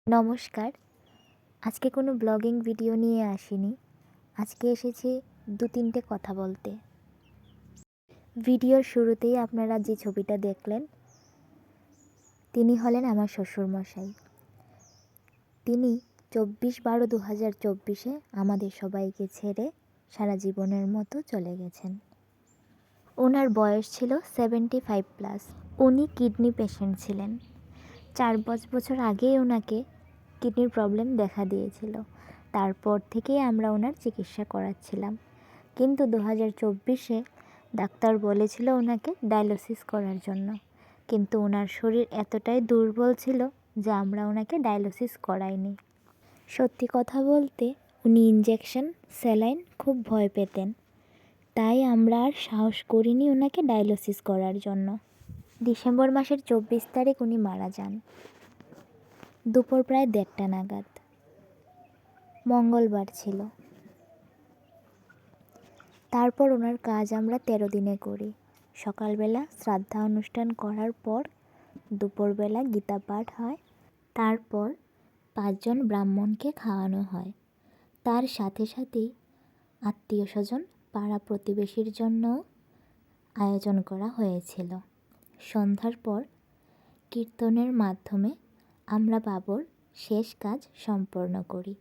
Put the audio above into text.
নমস্কার। আজকে কোনো ব্লগিং ভিডিও নিয়ে আসিনি। আজকে এসেছি ২-৩টে কথা বলতে। ভিডিওর শুরুতেই আপনারা যে ছবিটা দেখলেন, তিনি হলেন আমার শ্বশুরমশাই। তিনি ২৪/১২/২০২৪-এ আমাদের সবাইকে ছেড়ে সারা জীবনের মতো চলে গেছেন। ওনার বয়স ছিল 75+। উনি কিডনি পেশেন্ট ছিলেন। ৪-৫ বছর আগেই ওনাকে কিডনির প্রবলেম দেখা দিয়েছিল। তারপর থেকেই আমরা ওনার চিকিৎসা করাচ্ছিলাম, কিন্তু ২০২৪-এ ডাক্তার বলেছিল ওনাকে ডায়ালিসিস করার জন্য, কিন্তু ওনার শরীর এতটাই দুর্বল ছিল যে আমরা ওনাকে ডায়ালিসিস করাইনি। সত্যি কথা বলতে উনি ইনজেকশন, স্যালাইন খুব ভয় পেতেন, তাই আমরা আর সাহস করিনি ওনাকে ডায়ালিসিস করার জন্য। ডিসেম্বর মাসের ২৪ তারিখ উনি মারা যান, দুপুর প্রায় ১:৩০ নাগাদ। মঙ্গলবার ছিল। তারপর ওনার কাজ আমরা ১৩ দিনে করি। সকালবেলা শ্রাদ্ধা অনুষ্ঠান করার পর দুপুরবেলা গীতা পাঠ হয়, তারপর ৫ জন ব্রাহ্মণকে খাওয়ানো হয়। তার সাথে সাথেই আত্মীয় স্বজন, পাড়া প্রতিবেশীর জন্যও আয়োজন করা হয়েছিল। সন্ধ্যার পর কীর্তনের মাধ্যমে আমরা বাবুর শেষ কাজ সম্পন্ন করি।